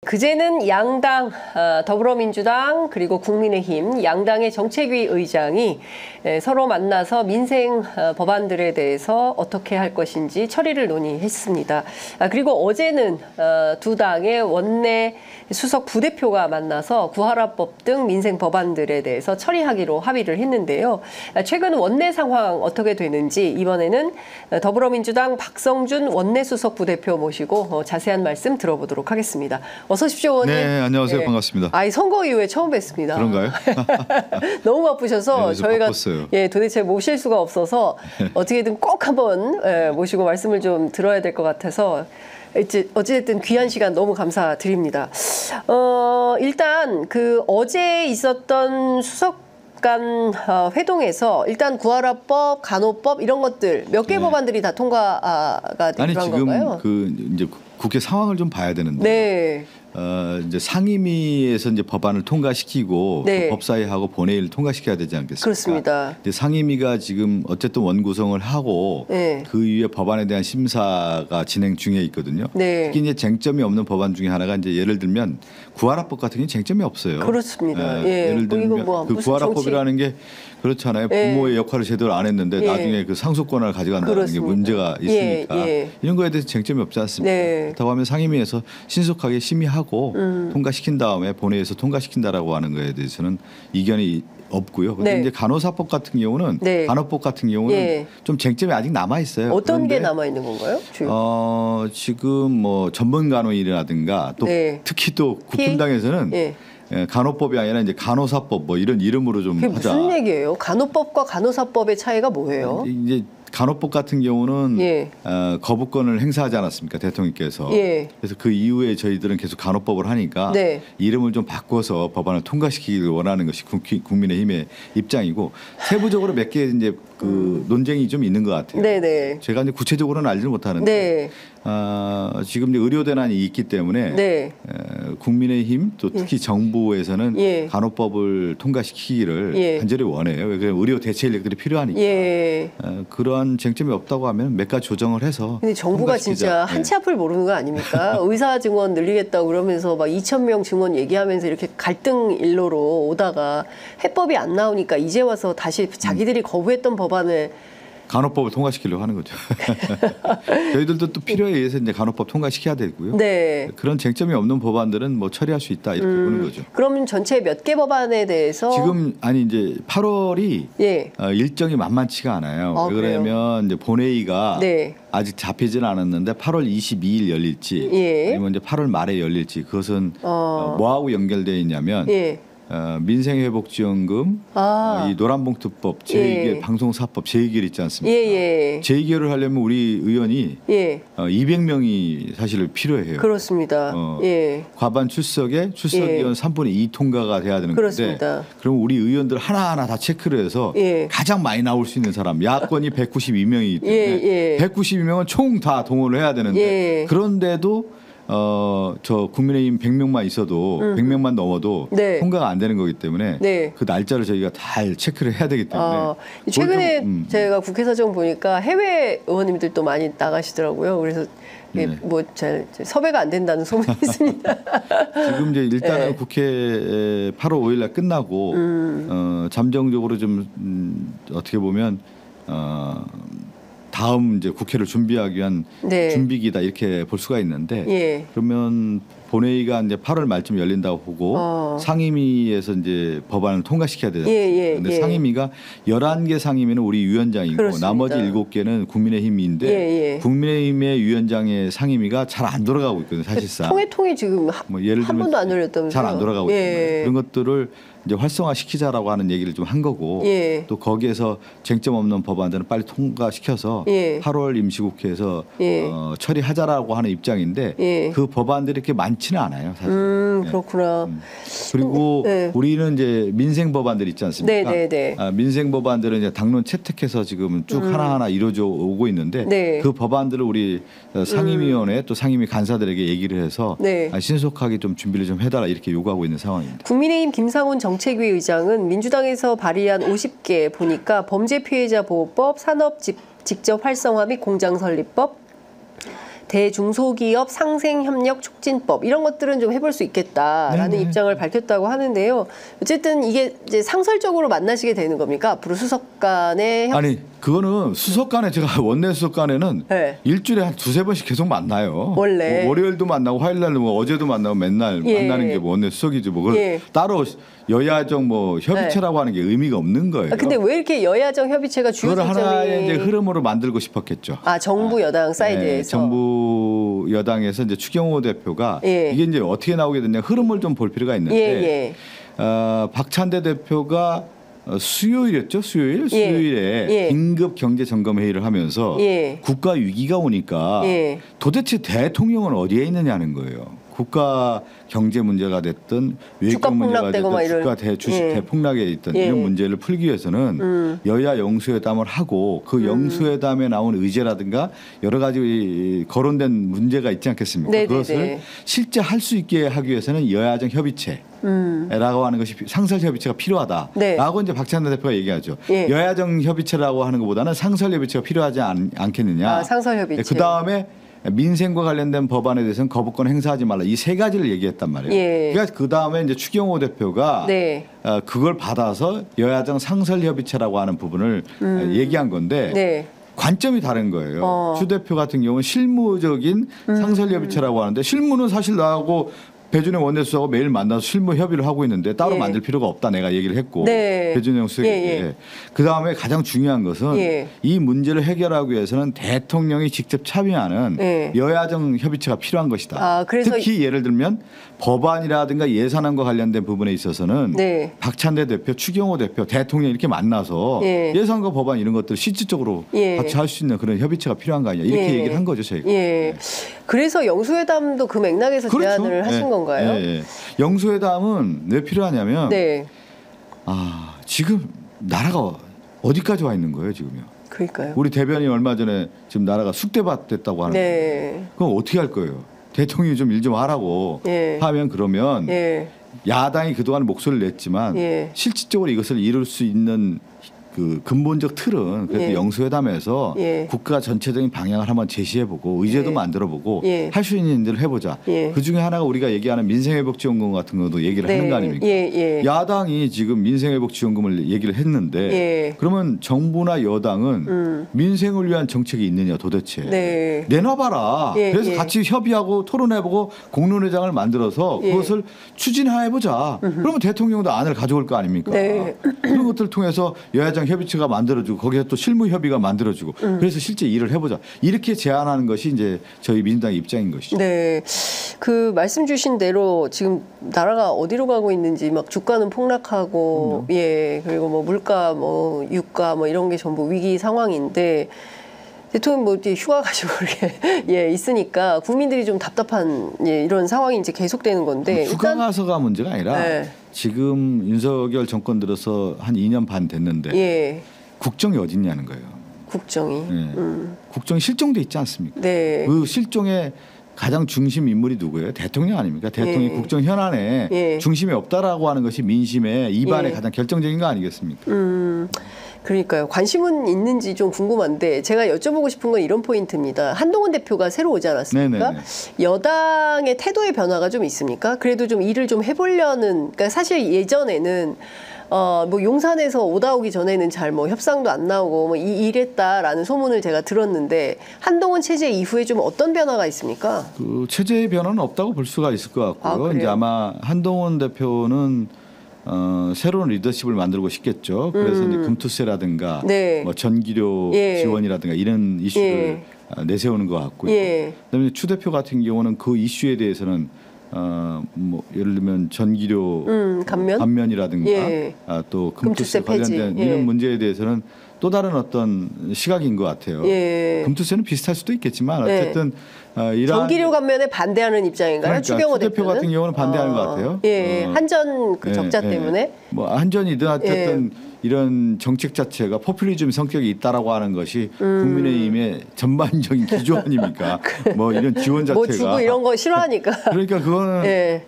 그제는 양당 더불어민주당 그리고 국민의힘 양당의 정책위 의장이 서로 만나서 민생 법안들에 대해서 어떻게 할 것인지 처리를 논의했습니다. 그리고 어제는 두 당의 원내 수석 부대표가 만나서 구하라법 등 민생 법안들에 대해서 처리하기로 합의를 했는데요. 최근 원내 상황 어떻게 되는지 이번에는 더불어민주당 박성준 원내 수석 부대표 모시고 자세한 말씀 들어보도록 하겠습니다. 어서 오십시오, 의원님. 네, 안녕하세요. 네. 반갑습니다. 선거 이후에 처음 뵙습니다. 그런가요? 너무 바쁘셔서 네, 저희가 바빴어요. 도대체 모실 수가 없어서 어떻게든 꼭 한번 모시고 말씀을 좀 들어야 될 것 같아서 어찌됐든 귀한 시간 너무 감사드립니다. 일단 그 어제 있었던 수석 간 회동에서 일단 구하라법, 간호법 이런 것들 몇 개 법안들이 다 통과가 되기로 한 건가요? 그 이제 국회 상황을 좀 봐야 되는데. 네. 이제 상임위에서 이제 법안을 통과시키고 네. 법사위하고 본회의를 통과시켜야 되지 않겠습니까? 그렇습니다. 근데 상임위가 지금 어쨌든 원구성을 하고 네. 그 이후에 법안에 대한 심사가 진행 중에 있거든요. 네. 특히 이제 쟁점이 없는 법안 중에 하나가 이제 예를 들면 구하라법 같은 게 쟁점이 없어요. 그렇습니다. 예를 들면 그 구하라법이라는 정치... 게 그렇잖아요. 부모의 역할을 제대로 안 했는데 나중에 그 상속권을 가져간다는 그렇습니다. 게 문제가 있으니까 이런 거에 대해서 쟁점이 없지 않습니까? 그렇다고 하면 상임위에서 신속하게 심의하고 통과시킨 다음에 본회의에서 통과시킨다라고 하는 거에 대해서는 이견이 없고요. 그런데 이제 간호사법 같은 경우는 간호법 같은 경우는 좀 쟁점이 아직 남아 있어요. 어떤 게 남아 있는 건가요? 지금 뭐 전문간호인이라든가 또 특히 또 국힘당에서는 간호법이 아니라 이제 간호사법 뭐 이런 이름으로 좀 그게 하자. 무슨 얘기예요? 간호법과 간호사법의 차이가 뭐예요? 이제 간호법 같은 경우는 거부권을 행사하지 않았습니까, 대통령께서. 그래서 그 이후에 저희들은 계속 간호법을 하니까 이름을 좀 바꿔서 법안을 통과시키기를 원하는 것이 국민의힘의 입장이고, 세부적으로 몇 개 이제 그 논쟁이 좀 있는 것 같아요. 제가 이제 구체적으로는 알지는 못하는데 지금 이제 의료 대난이 있기 때문에 국민의힘 또 특히 정부에서는 간호법을 통과시키기를 간절히 원해요. 의료 대체 인력들이 필요하니까. 그러한 쟁점이 없다고 하면 몇 가지 조정을 해서. 근데 정부가 진짜 한치 앞을 모르는 거 아닙니까? 의사 증원 늘리겠다고 그러면서 막 2,000명 증원 얘기하면서 이렇게 갈등 일로로 오다가 해법이 안 나오니까 이제 와서 다시 자기들이 거부했던 법안을 간호법을 통과시키려고 하는 거죠. 저희들도 또 필요에 의해서 이제 간호법 통과시켜야 되고요. 그런 쟁점이 없는 법안들은 뭐 처리할 수 있다 이렇게 보는 거죠. 그럼 전체 몇 개 법안에 대해서 지금 이제 8월이 일정이 만만치가 않아요. 왜냐면 이제 본회의가 아직 잡히지는 않았는데 8월 22일 열릴지 아니면 이제 8월 말에 열릴지 그것은 뭐하고 연결되어 있냐면 민생회복지원금, 이 노란봉투법, 제2개 방송사법 제2결 있지 않습니까? 제2결을 하려면 우리 의원이 200명이 사실 필요해요. 그렇습니다. 과반 출석에 출석위원 3분의 2 통과가 돼야 되는 건데 그럼 우리 의원들 하나하나 다 체크를 해서 가장 많이 나올 수 있는 사람, 야권이 192명이기 때문에 192명은 총 다 동원을 해야 되는데 그런데도 저 국민의힘 100명만 있어도 100명만 넘어도 통과가 안 되는 거기 때문에 그 날짜를 저희가 잘 체크를 해야 되기 때문에 최근에 제가 국회 사정 보니까 해외 의원님들도 많이 나가시더라고요. 그래서 뭐 잘 섭외가 안 된다는 소문이 있습니다. 지금 이제 일단은 국회 8월 5일 날 끝나고 잠정적으로 좀 어떻게 보면 다음 이제 국회를 준비하기 위한 준비기다 이렇게 볼 수가 있는데 그러면 본회의가 이제 8월 말쯤 열린다고 보고 상임위에서 이제 법안을 통과시켜야 되잖아요. 근데 상임위가 11개 상임위는 우리 위원장이고 나머지 7개는 국민의힘인데 국민의힘의 위원장의 상임위가 잘 안 돌아가고 있거든요, 사실상. 통이 지금 뭐 예를 한 번도 안 열렸다면서요? 잘 안 돌아가고 있는 그런 것들을 이제 활성화시키자라고 하는 얘기를 좀 한 거고 또 거기에서 쟁점 없는 법안들은 빨리 통과시켜서 8월 임시국회에서 처리하자라고 하는 입장인데 그 법안들이 이렇게 많지는 않아요, 사실. 그렇구나. 그리고 우리는 이제 민생 법안들 있지 않습니까? 민생 법안들은 이제 당론 채택해서 지금 쭉 하나하나 이루어져 오고 있는데 그 법안들을 우리 상임위원회 또 상임위 간사들에게 얘기를 해서 신속하게 좀 준비를 좀 해달라 이렇게 요구하고 있는 상황입니다. 국민의힘 김상훈 정책위 의장은 민주당에서 발의한 50개 보니까 범죄 피해자 보호법, 산업 직접 활성화 및 공장 설립법, 대중소기업 상생협력 촉진법 이런 것들은 좀 해볼 수 있겠다라는 네네. 입장을 밝혔다고 하는데요. 어쨌든 이게 이제 상설적으로 만나시게 되는 겁니까? 앞으로 수석 간의 아니 그거는 수석 간에 제가 원내 수석 간에는 네. 일주일에 한 두세 번씩 계속 만나요. 원래. 뭐 월요일도 만나고 화요일날도 뭐 어제도 만나고 맨날 예. 만나는 게 뭐 원내 수석이지 뭐 그걸 예. 따로 여야정 뭐 협의체라고 하는 게 의미가 없는 거예요. 근데 왜 이렇게 여야정 협의체가 주요 그걸 하나의 이제 쟁점이 흐름으로 만들고 싶었겠죠. 아 정부 여당 사이드에서 정부 여당에서 이제 추경호 대표가 예. 이게 이제 어떻게 나오게 됐냐 흐름을 좀 볼 필요가 있는데 박찬대 대표가 수요일이었죠. 수요일에 긴급 경제 점검 회의를 하면서 국가 위기가 오니까 도대체 대통령은 어디에 있느냐는 거예요. 국가 경제 문제가 됐든 외교 문제가 됐든 주가 주식 대폭락에 있던 이런 문제를 풀기 위해서는 여야 영수회담을 하고 그 영수회담에 나온 의제라든가 여러 가지 거론된 문제가 있지 않겠습니까? 네네네. 그것을 실제 할 수 있게 하기 위해서는 여야정 협의체 라고 하는 것이 상설 협의체가 필요하다라고 이제 박찬대 대표가 얘기하죠. 여야정 협의체라고 하는 것보다는 상설 협의체가 필요하지 않겠느냐. 상설 협의체. 그 다음에 민생과 관련된 법안에 대해서는 거부권 행사하지 말라 이 세 가지를 얘기했단 말이에요. 그러니까 그 다음에 이제 추경호 대표가 그걸 받아서 여야정 상설 협의체라고 하는 부분을 얘기한 건데. 관점이 다른 거예요. 추 대표 같은 경우는 실무적인 상설 협의체라고 하는데 실무는 사실 나하고 배준영 원내수석하고 매일 만나서 실무 협의를 하고 있는데 따로 만들 필요가 없다 내가 얘기를 했고 배준영 수석에게 그다음에 가장 중요한 것은 이 문제를 해결하기 위해서는 대통령이 직접 참여하는 여야정 협의체가 필요한 것이다. 그래서 특히 예를 들면 법안이라든가 예산안과 관련된 부분에 있어서는 박찬대 대표, 추경호 대표, 대통령 이렇게 만나서 예산과 법안 이런 것들을 실질적으로 같이 할 수 있는 그런 협의체가 필요한 거 아니냐 이렇게 얘기를 한 거죠 저희가. 그래서 영수회담도 그 맥락에서 제안을 하신 건가요? 영수회담은 왜 필요하냐면 지금 나라가 어디까지 와 있는 거예요 지금요? 그러니까요. 우리 대변인 얼마 전에 지금 나라가 숙대밭 됐다고 하는데 그럼 어떻게 할 거예요? 대통령이 좀 일 좀 하라고 하면 그러면 야당이 그동안 목소리를 냈지만 실질적으로 이것을 이룰 수 있는 그 근본적 틀은 그래도 영수회담에서 국가 전체적인 방향을 한번 제시해보고 의제도 만들어보고 할 수 있는 일들을 해보자. 그중에 하나가 우리가 얘기하는 민생회복지원금 같은 것도 얘기를 하는 거 아닙니까? 야당이 지금 민생회복지원금을 얘기를 했는데 그러면 정부나 여당은 민생을 위한 정책이 있느냐 도대체 내놔봐라. 그래서 같이 협의하고 토론해보고 공론회장을 만들어서 그것을 추진해보자. 그러면 대통령도 안을 가져올 거 아닙니까? 그런 것들을 통해서 여야정 협의체가 만들어지고 거기서 또 실무 협의가 만들어지고 그래서 실제 일을 해보자 이렇게 제안하는 것이 이제 저희 민주당의 입장인 것이죠. 그 말씀 주신 대로 지금 나라가 어디로 가고 있는지 막 주가는 폭락하고 그리고 뭐 물가 뭐 유가 뭐 이런 게 전부 위기 상황인데 대통령 뭐 휴가 가지고 이렇게 있으니까 국민들이 좀 답답한 이런 상황이 이제 계속되는 건데 휴가 가서가 문제가 아니라 지금 윤석열 정권 들어서 한 2년 반 됐는데 국정이 어딨냐는 거예요. 국정이. 국정이 실종돼 있지 않습니까? 그 실종의 가장 중심 인물이 누구예요? 대통령 아닙니까? 대통령이 국정 현안에 중심이 없다라고 하는 것이 민심의 이반의 가장 결정적인 거 아니겠습니까? 그러니까요. 관심은 있는지 좀 궁금한데 제가 여쭤보고 싶은 건 이런 포인트입니다. 한동훈 대표가 새로 오지 않았습니까? 여당의 태도의 변화가 좀 있습니까? 그래도 좀 일을 좀 해보려는, 그러니까 사실 예전에는 뭐 용산에서 오다 오기 전에는 잘 뭐 협상도 안 나오고 뭐 이랬다라는 소문을 제가 들었는데 한동훈 체제 이후에 좀 어떤 변화가 있습니까? 그 체제의 변화는 없다고 볼 수가 있을 것 같고요. 이제 아마 한동훈 대표는 새로운 리더십을 만들고 싶겠죠. 그래서 이제 금투세라든가 뭐 전기료 지원이라든가 이런 이슈를 내세우는 것 같고요. 그다음에 추 대표 같은 경우는 그 이슈에 대해서는 뭐 예를 들면 전기료 감면이라든가 또 금투세 관련된 이런 문제에 대해서는 또 다른 어떤 시각인 것 같아요. 금투세는 비슷할 수도 있겠지만 어쨌든 전기료 감면에 반대하는 입장인가요? 추경호 대표 같은 경우는 반대하는 것 같아요. 한전 그 적자 때문에. 뭐 한전이든 어쨌든 이런 정책 자체가 포퓰리즘 성격이 있다라고 하는 것이 국민의힘의 전반적인 기조 아닙니까? 뭐 이런 지원 자체가. 뭐 주고 이런 거 싫어하니까. 그러니까 그거는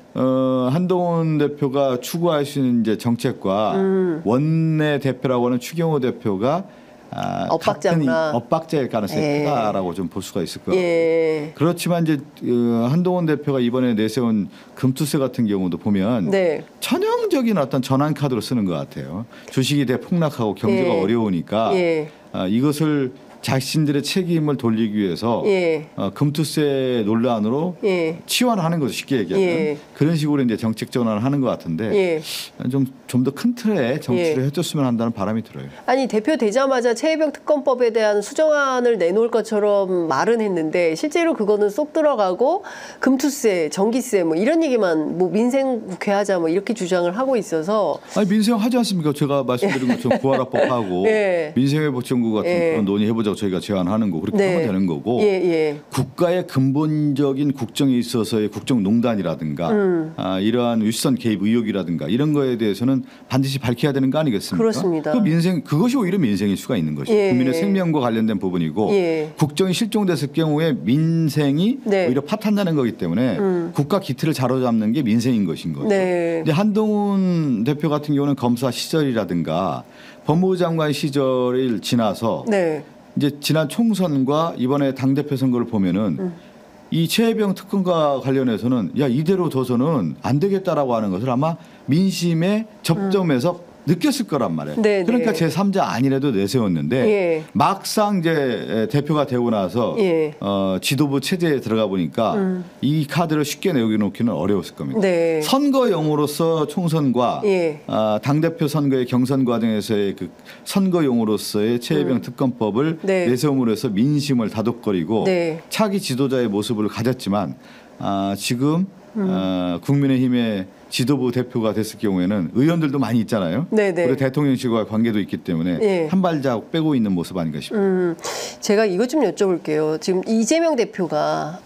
한동훈 대표가 추구할 수 있는 이제 정책과 원내 대표라고 하는 추경호 대표가 같은 엇박자일 가능성이 크다라고 좀 볼 수가 있을 거예요. 그렇지만 이제 한동훈 대표가 이번에 내세운 금투세 같은 경우도 보면 전형적인 어떤 전환 카드로 쓰는 것 같아요. 주식이 대폭락하고 경제가 어려우니까 이것을 자신들의 책임을 돌리기 위해서 금투세 논란으로 치환하는 거죠. 쉽게 얘기하면 그런 식으로 이제 정책 전환을 하는 것 같은데 좀 더 큰 틀의 정치를 해줬으면 한다는 바람이 들어요. 아니 대표 되자마자 최혜병 특검법에 대한 수정안을 내놓을 것처럼 말은 했는데 실제로 그거는 쏙 들어가고 금투세, 전기세 뭐 이런 얘기만 뭐 민생 국회하자 뭐 이렇게 주장을 하고 있어서 아니 민생 하지 않습니까? 제가 말씀드린 것처럼 구하라법하고 민생회복정부 같은 그런 논의해보자고 저희가 제안하는 거 그렇게 하면 되는 거고 국가의 근본적인 국정에 있어서의 국정농단이라든가 이러한 윗선 개입 의혹이라든가 이런 거에 대해서는 반드시 밝혀야 되는 거 아니겠습니까? 그렇습니다. 그 민생 그것이 오히려 민생일 수가 있는 것이죠. 국민의 생명과 관련된 부분이고 국정이 실종됐을 경우에 민생이 오히려 파탄나는 거기 때문에 국가 기틀을 자로잡는 게 민생인 것인 거죠. 근데 한동훈 대표 같은 경우는 검사 시절이라든가 법무부 장관 시절을 지나서 이제 지난 총선과 이번에 당대표 선거를 보면은 이 최혜병 특검과 관련해서는 야 이대로 둬서는 안 되겠다라고 하는 것을 아마 민심의 접점에서 느꼈을 거란 말이에요. 그러니까 제3자 아니라도 내세웠는데 막상 이제 대표가 되고 나서 지도부 체제에 들어가 보니까 이 카드를 쉽게 내놓기는 어려웠을 겁니다. 선거용으로서 총선과 당대표 선거의 경선 과정에서의 그 선거용으로서의 최혜병 특검법을 내세움으로 해서 민심을 다독거리고 차기 지도자의 모습을 가졌지만 지금 국민의힘의 지도부 대표가 됐을 경우에는 의원들도 많이 있잖아요. 그리고 대통령실과 관계도 있기 때문에 한 발자국 빼고 있는 모습 아닌가 싶어요. 제가 이것 좀 여쭤볼게요. 지금 이재명 대표가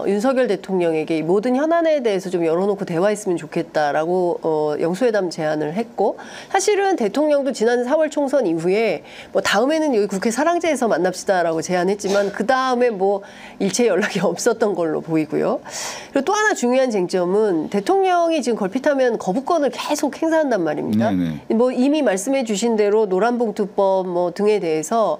윤석열 대통령에게 모든 현안에 대해서 좀 열어놓고 대화했으면 좋겠다라고 영수회담 제안을 했고 사실은 대통령도 지난 4월 총선 이후에 뭐 다음에는 여기 국회 사랑제에서 만납시다라고 제안했지만 그 다음에 뭐 일체 연락이 없었던 걸로 보이고요. 그리고 또 하나 중요한 쟁점은 대통령이 지금 걸핏하면 거부권을 계속 행사한단 말입니다. 뭐 이미 말씀해 주신 대로 노란봉투법 뭐 등에 대해서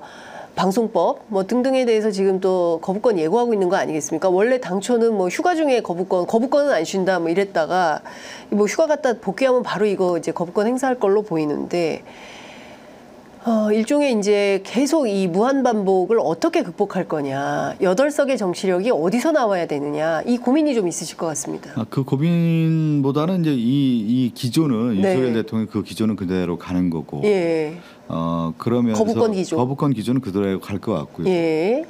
방송법 뭐 등등에 대해서 지금 또 거부권 예고하고 있는 거 아니겠습니까? 원래 당초는 뭐 휴가 중에 거부권은 안 쉰다 뭐 이랬다가 뭐 휴가 갔다 복귀하면 바로 이거 이제 거부권 행사할 걸로 보이는데 일종의 이제 계속 이 무한 반복을 어떻게 극복할 거냐, 8석의 정치력이 어디서 나와야 되느냐, 이 고민이 좀 있으실 것 같습니다. 그 고민보다는 이제 이 기조는 윤석열 대통령 그 기조는 그대로 가는 거고, 그러면서 거부권 기조는 그대로 갈 것 같고요.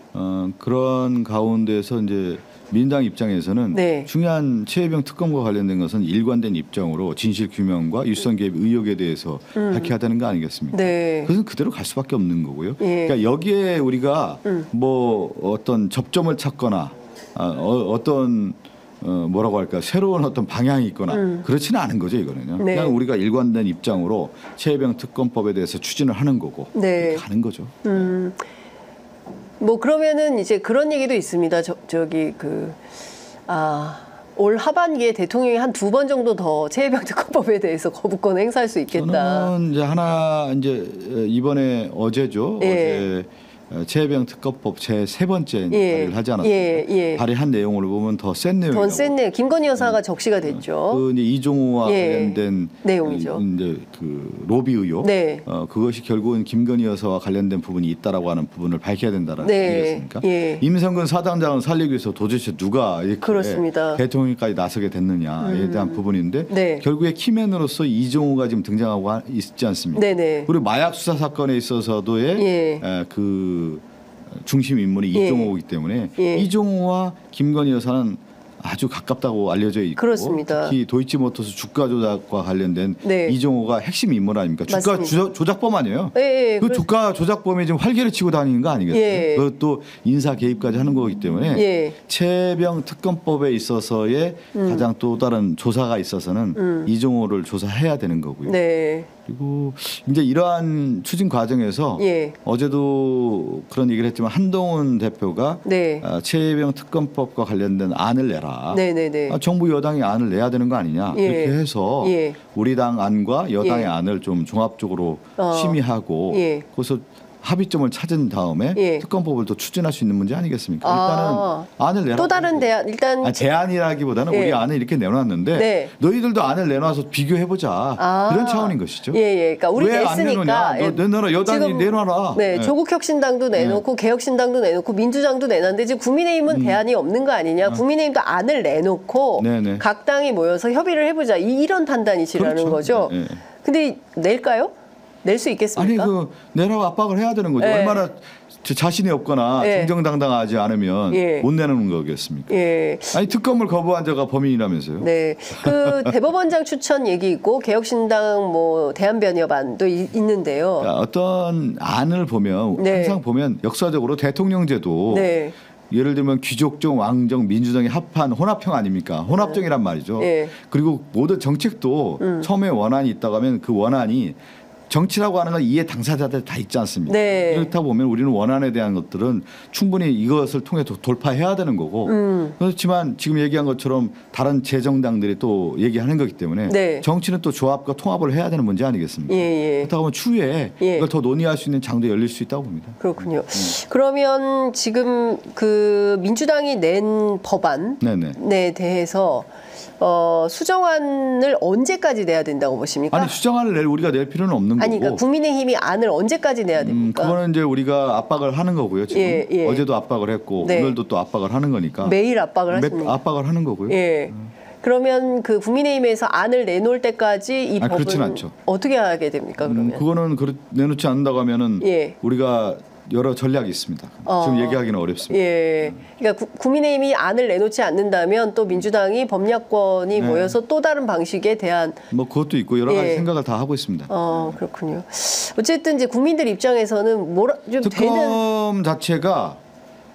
그런 가운데서 이제 민주당 입장에서는 중요한 최혜병 특검과 관련된 것은 일관된 입장으로 진실 규명과 윗선 개입 의혹에 대해서 밝혀야 되는 거 아니겠습니까? 그것은 그대로 갈 수밖에 없는 거고요. 그러니까 여기에 우리가 뭐 어떤 접점을 찾거나 어떤 뭐라고 할까 새로운 어떤 방향이 있거나 그렇지는 않은 거죠. 이거는요. 그냥 우리가 일관된 입장으로 최혜병 특검법에 대해서 추진을 하는 거고 가는 거죠. 뭐 그러면은 이제 그런 얘기도 있습니다. 올 하반기에 대통령이 한 2번 정도 더 최혜병 특검법에 대해서 거부권 행사할 수 있겠다. 저는 이제 이번에 어제죠. 어제 최혜병 특검법 제3번째 발의를 하지 않았습니까? 발의한 내용을 보면 더 센 내용이라고. 더 센 내용. 김건희 여사가 적시가 됐죠. 그 이제 이종호와 관련된 내용이죠. 이제 그 로비 의혹. 그것이 결국은 김건희 여사와 관련된 부분이 있다라고 하는 부분을 밝혀야 된다라는 얘기였습니까? 임성근 사단장을 살리기 위해서 도대체 누가 이렇게 대통령까지 나서게 됐느냐에 대한 부분인데 결국에 키맨으로서 이종호가 지금 등장하고 있지 않습니까? 그리고 마약 수사 사건에 있어서도의 그 중심 인물이 이종호이기 때문에 이종호와 김건희 여사는 아주 가깝다고 알려져 있고 특히 도이치모터스 주가 조작과 관련된 이종호가 핵심 인물 아닙니까? 주가 조작범 아니에요? 그 주가 조작범이 지금 활개를 치고 다니는 거 아니겠어요? 그것도 인사 개입까지 하는 거기 때문에 최혜병 특검법에 있어서의 가장 또 다른 조사가 있어서는 이종호를 조사해야 되는 거고요. 그리고 이제 이러한 추진 과정에서 어제도 그런 얘기를 했지만 한동훈 대표가 최혜병 특검법과 관련된 안을 내라. 정부 여당이 안을 내야 되는 거 아니냐. 이렇게 해서 우리 당 안과 여당의 안을 좀 종합적으로 심의하고 그래서 합의점을 찾은 다음에 특검법을 또 추진할 수 있는 문제 아니겠습니까? 일단은 안을 내놔. 또 다른 대안 일단 제안이라기보다는 우리 안을 이렇게 내놨는데 너희들도 안을 내놔서 비교해보자 이런 차원인 것이죠. 그러니까 우리 왜 안 내놓냐? 너 내놔라. 여당이 내놔라. 조국혁신당도 내놓고 개혁신당도 내놓고 민주당도 내놨는데 지금 국민의힘은 대안이 없는 거 아니냐? 국민의힘도 안을 내놓고 각 당이 모여서 협의를 해보자 이런 판단이시라는 거죠. 근데 낼까요? 낼 수 있겠습니까? 아니 내라고 압박을 해야 되는 거죠. 얼마나 자신이 없거나 정정당당하지 않으면 못 내놓는 거겠습니까? 아니 특검을 거부한 자가 범인이라면서요? 네, 그 대법원장 추천 얘기 있고 개혁신당 뭐 대한변협안도 있는데요. 그러니까 어떤 안을 보면 항상 보면 역사적으로 대통령제도 예를 들면 귀족정, 왕정, 민주정이 합한 혼합형 아닙니까? 혼합정이란 말이죠. 그리고 모든 정책도 처음에 원안이 있다고 하면 그 원안이 정치라고 하는 건 이해 당사자들 다 있지 않습니까? 그렇다 보면 우리는 원안에 대한 것들은 충분히 이것을 통해 돌파해야 되는 거고 그렇지만 지금 얘기한 것처럼 다른 재정당들이 또 얘기하는 거기 때문에 정치는 또 조합과 통합을 해야 되는 문제 아니겠습니까? 그렇다고 하면 추후에 이걸 더 논의할 수 있는 장도 열릴 수 있다고 봅니다. 그렇군요. 그러면 지금 그 민주당이 낸 법안에 대해서 수정안을 언제까지 내야 된다고 보십니까? 아니 수정안을 우리가 낼 필요는 없는 거고. 그러니까 국민의힘이 안을 언제까지 내야 됩니까? 그거는 이제 우리가 압박을 하는 거고요. 지금 어제도 압박을 했고 오늘도 또 압박을 하는 거니까. 매일 압박을 하십니까? 압박을 하는 거고요. 그러면 그 국민의힘에서 안을 내놓을 때까지 이 법은 그렇진 않죠. 어떻게 하게 됩니까? 그러면 그거는 내놓지 않는다고 하면은 우리가 여러 전략이 있습니다. 지금 얘기하기는 어렵습니다. 그러니까 국민의힘이 안을 내놓지 않는다면 또 민주당이 법야권이 모여서 또 다른 방식에 대한 뭐 그것도 있고 여러 가지 생각을 다 하고 있습니다. 그렇군요. 어쨌든 이제 국민들 입장에서는 좀 특검 자체가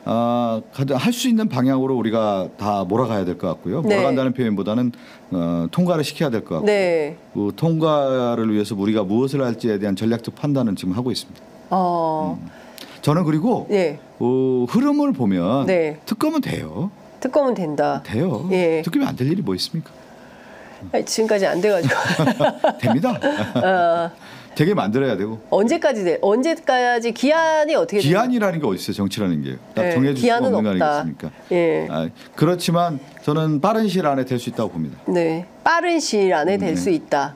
할 수 있는 방향으로 우리가 다 몰아가야 될 것 같고요. 몰아간다는 표현보다는 통과를 시켜야 될 것 같고 그 통과를 위해서 우리가 무엇을 할지에 대한 전략적 판단은 지금 하고 있습니다. 저는 그리고 흐름을 보면 특검은 돼요. 특검은 된다. 돼요. 특검이 안 될 일이 뭐 있습니까? 지금까지 안 돼가지고. 됩니다. 되게 만들어야 되고. 언제까지 기한이 어떻게 돼요? 기한이라는 게 어디 있어요? 정치라는 게. 딱 정해질 수 없는 거 아니겠습니까? 그렇지만 저는 빠른 시일 안에 될 수 있다고 봅니다. 빠른 시일 안에 될 수 있다.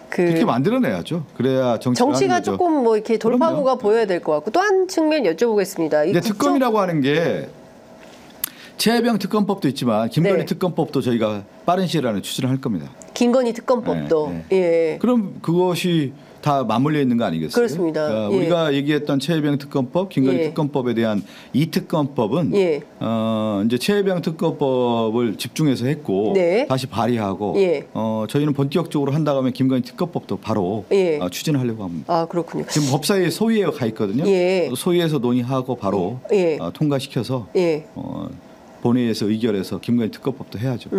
그렇게 만들어내야죠. 그래야 정치가 조금 뭐 이렇게 돌파구가 보여야 될 것 같고 또 한 측면 여쭤보겠습니다. 근데 특검이라고 하는 게 최혜병 특검법도 있지만 김건희 특검법도 저희가 빠른 시일 안에 추진을 할 겁니다. 김건희 특검법도. 그럼 그것이 다 맞물려 있는 거 아니겠어요? 그렇습니다. 그러니까 우리가 얘기했던 최혜병 특검법, 김건희 특검법에 대한 이 특검법은 이제 최혜병 특검법을 집중해서 했고 다시 발의하고 저희는 본격적으로 한다고 하면 김건희 특검법도 바로 추진하려고 합니다. 그렇군요. 지금 법사위 소위에 가 있거든요. 소위에서 논의하고 바로 통과시켜서 본회의에서 의결해서 김건희 특검법도 해야죠.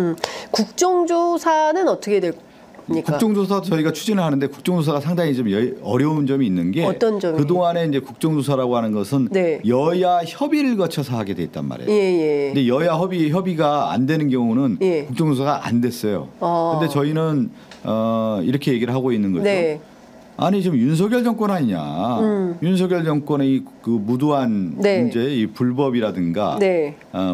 국정조사는 어떻게 될까요? 국정조사 저희가 추진을 하는데 국정조사가 상당히 좀 어려운 점이 있는 게 어떤 점이? 그동안에 이제 국정조사라고 하는 것은 여야 협의를 거쳐서 하게 돼 있단 말이에요. 근데 여야 협의가 안 되는 경우는 국정조사가 안 됐어요. 근데 저희는 이렇게 얘기를 하고 있는 거죠. 아니 지금 윤석열 정권 아니냐. 윤석열 정권의 그 무도한 문제, 이 불법이라든가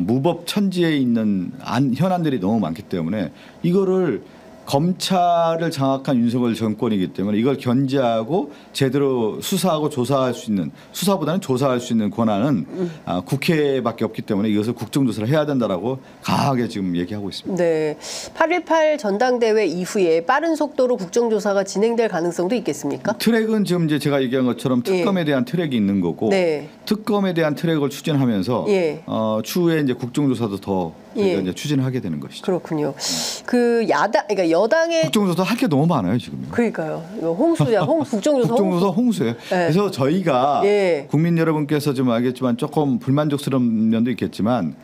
무법 천지에 있는 현안들이 너무 많기 때문에 이거를 검찰을 장악한 윤석열 정권이기 때문에 이걸 견제하고 제대로 수사하고 조사할 수 있는 수사보다는 조사할 수 있는 권한은 국회밖에 없기 때문에 이것을 국정조사를 해야 된다라고 강하게 지금 얘기하고 있습니다. 8.18 전당대회 이후에 빠른 속도로 국정조사가 진행될 가능성도 있겠습니까? 트랙은 지금 이제 제가 얘기한 것처럼 특검에 대한 트랙이 있는 거고 특검에 대한 트랙을 추진하면서 추후에 이제 국정조사도 더 이제 추진하게 되는 것이죠. 그렇군요. 그 그러니까 여당의 국정조사 할 게 너무 많아요 지금. 그러니까요. 홍수야, 국정조사 홍수예요. 그래서 저희가 국민 여러분께서 좀 알겠지만 조금 불만족스러운 면도 있겠지만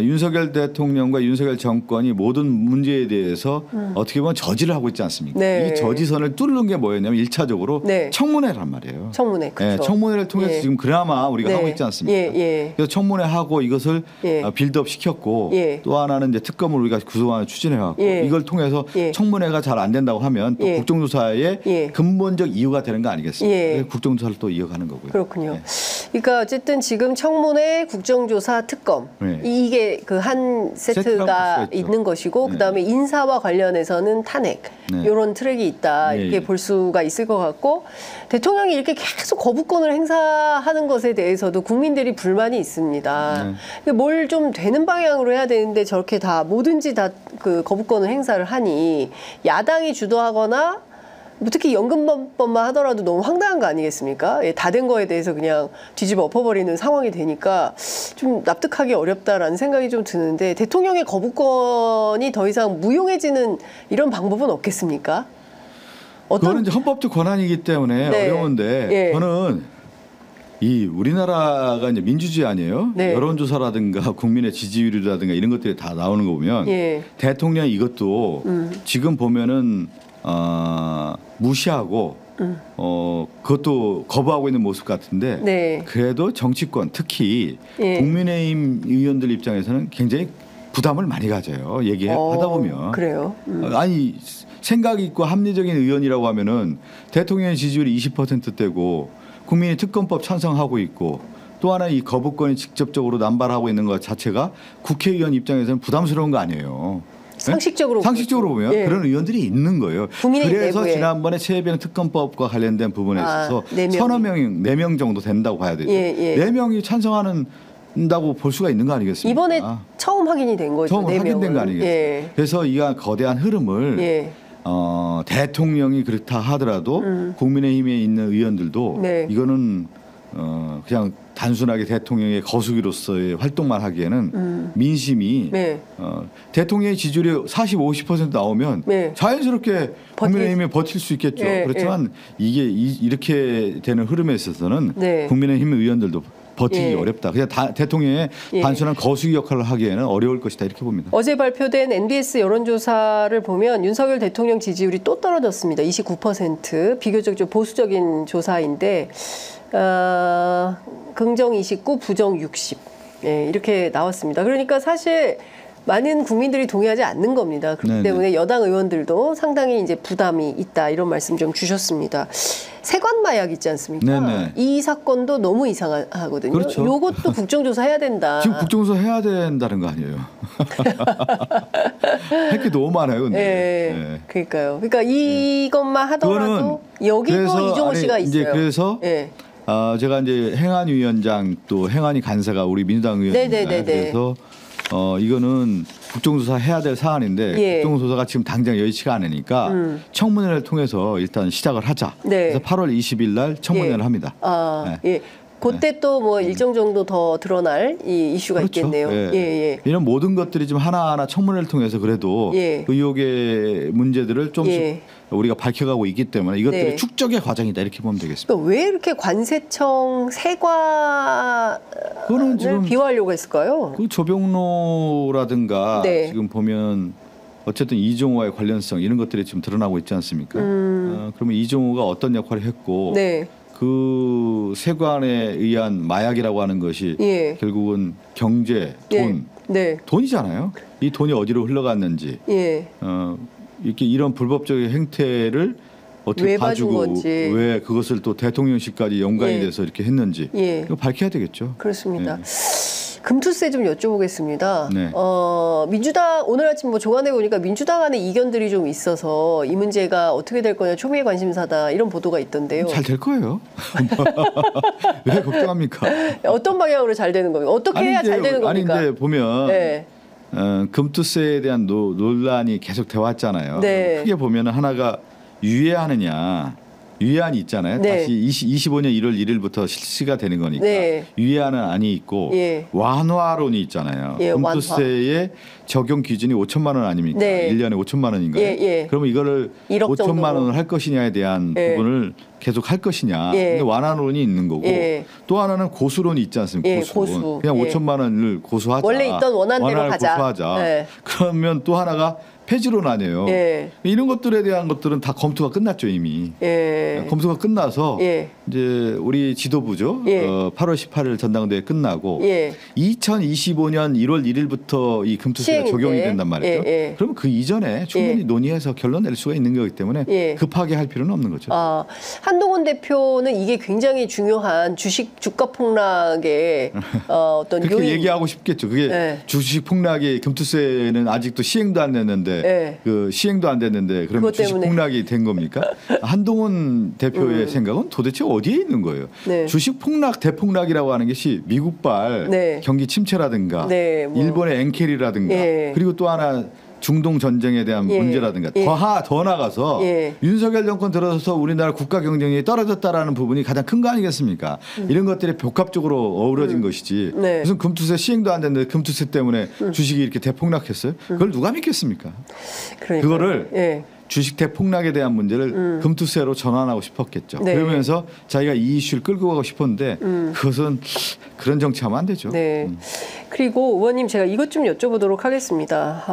윤석열 대통령과 윤석열 정권이 모든 문제에 대해서 어떻게 보면 저지를 하고 있지 않습니까? 네. 이 저지선을 뚫는 게 뭐였냐면 1차적으로 네. 청문회란 말이에요. 청문회. 그렇죠. 청문회를 통해서 지금 그나마 우리가 하고 있지 않습니까? 그래서 청문회하고 이것을 빌드업 시켰고 또 하나는 이제 특검을 우리가 그동안 추진해왔고 이걸 통해서 청문회가 잘 안 된다고 하면 또 국정조사의 근본적 이유가 되는 거 아니겠습니까? 국정조사를 또 이어가는 거고요. 그렇군요. 그러니까 어쨌든 지금 청문회, 국정조사, 특검 이게 그 한 세트가 있는 것이고 그다음에 인사와 관련해서는 탄핵 이런 트랙이 있다 이렇게 볼 수가 있을 것 같고 대통령이 이렇게 계속 거부권을 행사하는 것에 대해서도 국민들이 불만이 있습니다. 뭘 좀 되는 방향으로 해야 되는데 저렇게 다 뭐든지 다 그 거부권을 행사를 하니 야당이 주도하거나 뭐 특히 연금법만 하더라도 너무 황당한 거 아니겠습니까? 다 된 거에 대해서 그냥 뒤집어 엎어버리는 상황이 되니까 좀 납득하기 어렵다라는 생각이 좀 드는데 대통령의 거부권이 더 이상 무용해지는 이런 방법은 없겠습니까? 그거는 이제 헌법적 권한이기 때문에 어려운데 저는 이 우리나라가 이제 민주주의 아니에요? 여론조사라든가 국민의 지지율이라든가 이런 것들이 다 나오는 거 보면 대통령이 이것도 지금 보면은 무시하고 그것도 거부하고 있는 모습 같은데 그래도 정치권 특히 국민의힘 의원들 입장에서는 굉장히 부담을 많이 가져요. 얘기하다 보면. 그래요? 아니 생각이 있고 합리적인 의원이라고 하면은 대통령의 지지율이 20%대고 국민이 특검법 찬성하고 있고 또 하나 이 거부권이 직접적으로 남발하고 있는 것 자체가 국회의원 입장에서는 부담스러운 거 아니에요. 상식적으로 보면 그런 의원들이 있는 거예요. 그래서 내부에. 지난번에 최혜병 특검법과 관련된 부분에 있어서 서너 명, 4명 정도 된다고 봐야 되죠. 4명이 찬성한다고 볼 수가 있는 거 아니겠습니까? 이번에 처음 확인이 된 거죠. 처음 확인된 거 아니겠습니까? 그래서 이 거대한 흐름을 대통령이 그렇다 하더라도 국민의힘에 있는 의원들도 이거는 그냥 단순하게 대통령의 거수기로서의 활동만 하기에는 민심이 대통령의 지지율이 40, 50% 나오면 자연스럽게 국민의힘에 버틸 수 있겠죠. 그렇지만 이게 이렇게 되는 흐름에 있어서는 국민의힘 의원들도 버티기 어렵다. 그냥 대통령의 단순한 거수기 역할을 하기에는 어려울 것이다 이렇게 봅니다. 어제 발표된 NBS 여론조사를 보면 윤석열 대통령 지지율이 또 떨어졌습니다. 29%. 비교적 좀 보수적인 조사인데 긍정 29, 부정 60 이렇게 나왔습니다. 그러니까 사실 많은 국민들이 동의하지 않는 겁니다. 그렇기 때문에 여당 의원들도 상당히 이제 부담이 있다 이런 말씀 좀 주셨습니다. 세관 마약 있지 않습니까? 이 사건도 너무 이상하거든요. 그렇죠. 이것도 국정조사 해야 된다. 지금 국정조사 해야 된다는 거 아니에요? 할 게 너무 많아요. 근데. 그러니까요. 그러니까 이것만 하더라도 여기도 이종호 씨가 있어요. 이제 그래서 제가 이제 행안위원장 또 행안위 간사가 우리 민주당 의원입니다. 그래서 이거는 국정조사 해야 될 사안인데 국정조사가 지금 당장 여의치가 않으니까 청문회를 통해서 일단 시작을 하자. 그래서 8월 20일 날 청문회를 합니다. 그때 또 뭐 일정 정도 더 드러날 이 이슈가 있겠네요. 이런 모든 것들이 지금 하나하나 청문회를 통해서 그래도 의혹의 문제들을 좀씩 우리가 밝혀가고 있기 때문에 이것들이 축적의 과정이다 이렇게 보면 되겠습니다. 그러니까 왜 이렇게 관세청 세관을 비화하려고 했을까요? 그 조병로라든가 지금 보면 어쨌든 이종호와의 관련성 이런 것들이 지금 드러나고 있지 않습니까? 그러면 이종호가 어떤 역할을 했고 그 세관에 의한 마약이라고 하는 것이 결국은 경제, 돈, 돈이잖아요. 이 돈이 어디로 흘러갔는지 이렇게 이런 불법적인 행태를 어떻게 봐주고 왜 그것을 또 대통령실까지 연관이 돼서 이렇게 했는지 이거 밝혀야 되겠죠. 그렇습니다. 금투세 좀 여쭤보겠습니다. 민주당 오늘 아침 뭐 조간에 보니까 민주당 안에 이견들이 좀 있어서 이 문제가 어떻게 될 거냐 초미의 관심사다 이런 보도가 있던데요. 잘 될 거예요. 왜 걱정합니까? 어떤 방향으로 잘 되는 겁니까? 어떻게 해야 잘 되는 겁니까? 아니 근데 보면 금투세에 대한 논란이 계속 돼 왔잖아요. 크게 보면 하나가 유예하느냐. 유예안이 있잖아요. 다시 25년 1월 1일부터 실시가 되는 거니까 유예안은 안이 있고 완화론이 있잖아요. 금투세의 적용 기준이 5천만 원 아닙니까? 1년에 5천만 원인가요? 그러면 이거를 5천만 원을 할 것이냐에 대한 부분을 계속 할 것이냐. 예. 근데 완화론이 있는 거고 예. 또 하나는 고수론이 있지 않습니까? 예, 고수. 고수. 그냥 예. 5천만 원을 고수하자. 원래 있던 원안대로 가자. 고수하자. 예. 그러면 또 하나가 폐지론 아니에요. 예. 이런 것들에 대한 것들은 다 검토가 끝났죠 이미. 예. 검토가 끝나서 예. 이제 우리 지도부죠. 예. 8월 18일 전당대회 끝나고 예. 2025년 1월 1일부터 이 금투세가 시행인데. 적용이 된단 말이죠. 예. 예. 그러면 그 이전에 충분히 예. 논의해서 결론 낼 수가 있는 거기 때문에 예. 급하게 할 필요는 없는 거죠. 아, 한동훈 대표는 이게 굉장히 중요한 주가 폭락의 어떤 그렇게 요인. 얘기하고 싶겠죠. 그게 예. 주식 폭락이 금투세는 아직도 시행도 안 됐는데 예. 그 시행도 안 됐는데 그러면 그것 주식 때문에. 폭락이 된 겁니까? 한동훈 대표의 생각은 도대체 어디에 있는 거예요? 네. 주식 폭락, 대폭락이라고 하는 것이 미국발 네. 경기 침체라든가 네, 뭐. 일본의 엔켈이라든가 예. 그리고 또 하나 중동 전쟁에 대한 예. 문제라든가 예. 더 나가서 예. 윤석열 정권 들어서 우리나라 국가 경쟁력이 떨어졌다라는 부분이 가장 큰 거 아니겠습니까? 이런 것들이 복합적으로 어우러진 것이지 네. 무슨 금투세 시행도 안 됐는데 금투세 때문에 주식이 이렇게 대폭락했어요? 그걸 누가 믿겠습니까? 그러니까요. 그거를 예. 주식 대폭락에 대한 문제를 금투세로 전환하고 싶었겠죠. 네. 그러면서 자기가 이 이슈를 끌고 가고 싶었는데 그것은 그런 정치하면 안 되죠. 네. 그리고 의원님 제가 이것 좀 여쭤보도록 하겠습니다.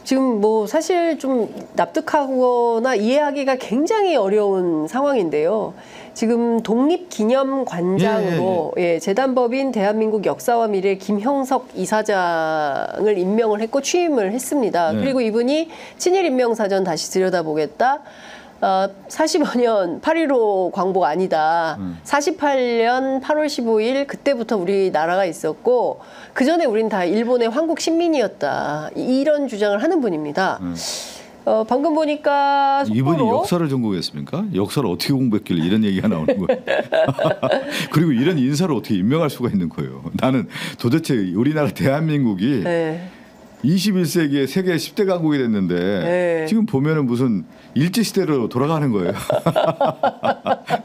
지금 뭐 사실 좀 납득하거나 이해하기가 굉장히 어려운 상황인데요. 지금 독립기념관장으로 예, 재단법인 대한민국 역사와 미래 김형석 이사장을 임명을 했고 취임을 했습니다. 네. 그리고 이분이 친일 임명사전 다시 들여다보겠다. 45년 8.15 광복 아니다. 48년 8월 15일 그때부터 우리나라가 있었고 그 전에 우린 다 일본의 황국 신민이었다. 이런 주장을 하는 분입니다. 방금 보니까 이분이 속보로 역사를 전공했습니까? 역사를 어떻게 공부했길래 이런 얘기가 나오는 거예요. 그리고 이런 인사를 어떻게 임명할 수가 있는 거예요. 나는 도대체 우리나라 대한민국이 네. 21세기에 세계 10대 강국이 됐는데 네. 지금 보면은 무슨 일제시대로 돌아가는 거예요.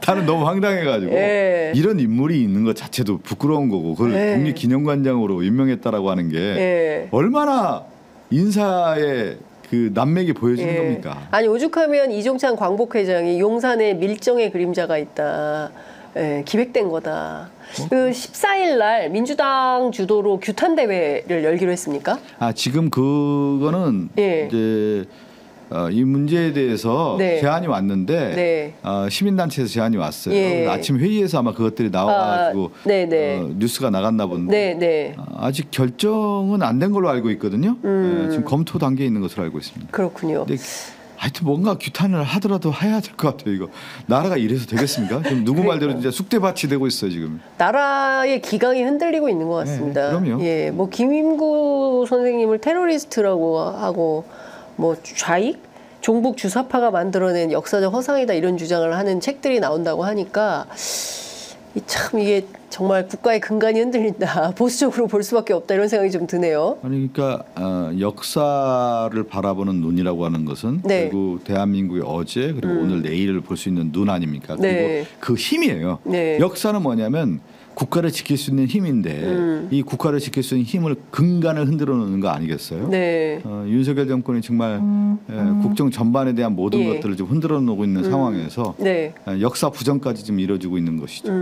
나는 너무 황당해가지고 네. 이런 인물이 있는 것 자체도 부끄러운 거고 그걸 네. 독립기념관장으로 임명했다라고 하는 게 네. 얼마나 인사의 그 난맥이 보여지는 예. 겁니까? 아니 오죽하면 이종찬 광복회장이 용산에 밀정의 그림자가 있다. 예, 기획된 거다. 그 14일 날 민주당 주도로 규탄 대회를 열기로 했습니까? 지금 그거는 예. 이제 이 문제에 대해서 네. 제안이 왔는데 네. 시민단체에서 제안이 왔어요. 예. 그래서 아침 회의에서 아마 그것들이 나와가지고 네네. 뉴스가 나갔나 본데 네네. 아직 결정은 안 된 걸로 알고 있거든요. 지금 검토 단계에 있는 것으로 알고 있습니다. 그렇군요. 근데 하여튼 뭔가 규탄을 하더라도 해야 될 것 같아요. 이거 나라가 이래서 되겠습니까? 지금 누구 말대로 진짜 쑥대밭이 되고 있어요 지금. 나라의 기강이 흔들리고 있는 것 같습니다. 네, 그럼요. 예, 뭐 김임구 선생님을 테러리스트라고 하고 뭐 좌익, 종북 주사파가 만들어낸 역사적 허상이다 이런 주장을 하는 책들이 나온다고 하니까 참 이게 정말 국가의 근간이 흔들린다. 보수적으로 볼 수밖에 없다 이런 생각이 좀 드네요. 아니 그러니까 역사를 바라보는 눈이라고 하는 것은 네. 결국 대한민국의 어제 그리고 오늘 내일을 볼 수 있는 눈 아닙니까? 그리고 네. 그 힘이에요. 네. 역사는 뭐냐면 국가를 지킬 수 있는 힘인데 이 국가를 지킬 수 있는 힘을 근간을 흔들어 놓는 거 아니겠어요? 네. 윤석열 정권이 정말 국정 전반에 대한 모든 예. 것들을 좀 흔들어 놓고 있는 상황에서 네. 역사 부정까지 지금 이루어지고 있는 것이죠.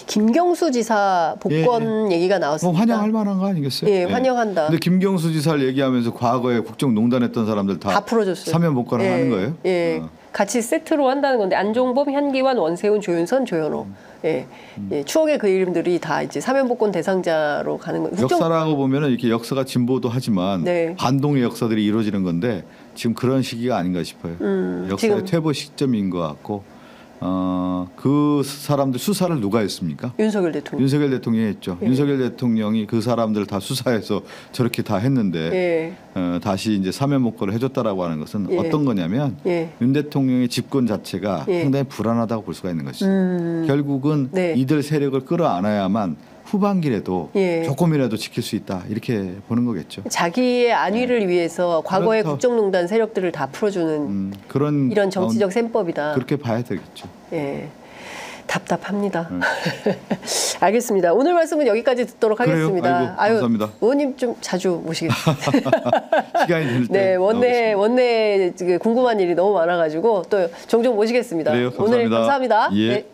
김경수 지사 복권 얘기가 나왔습니다. 환영할 만한 거 아니겠어요? 예, 환영한다. 근데 김경수 지사를 얘기하면서 과거에 국정농단했던 사람들 다 풀어줬어요. 사면 복권을 예, 하는 거예요? 예. 같이 세트로 한다는 건데 안종범, 현기환, 원세훈, 조윤선, 조현호. 예. 예. 추억의 그 이름들이 다 이제 사면 복권 대상자로 가는 거예요. 역사라고 보면은 이렇게 역사가 진보도 하지만 네. 반동의 역사들이 이루어지는 건데 지금 그런 시기가 아닌가 싶어요. 역사의 지금 퇴보 시점인 것 같고 그 사람들 수사를 누가 했습니까? 윤석열 대통령. 윤석열 대통령이 했죠. 예. 윤석열 대통령이 그 사람들 다 수사해서 저렇게 다 했는데 예. 다시 이제 사면 복권을 해줬다라고 하는 것은 예. 어떤 거냐면 예. 윤 대통령의 집권 자체가 예. 상당히 불안하다고 볼 수가 있는 것이죠. 결국은 네. 이들 세력을 끌어안아야만 후반기라도 예. 조금이라도 지킬 수 있다 이렇게 보는 거겠죠. 자기의 안위를 위해서 과거의 그렇죠. 국정농단 세력들을 다 풀어주는 그런 이런 정치적 셈법이다. 그렇게 봐야 되겠죠. 예. 답답합니다. 알겠습니다. 오늘 말씀은 여기까지 듣도록 하겠습니다. 아이고, 감사합니다. 의원님 좀 자주 모시겠습니다. 시간이 될 때. 네, 원내 궁금한 일이 너무 많아가지고 또 종종 모시겠습니다. 그래요, 감사합니다. 오늘 감사합니다. 예. 네.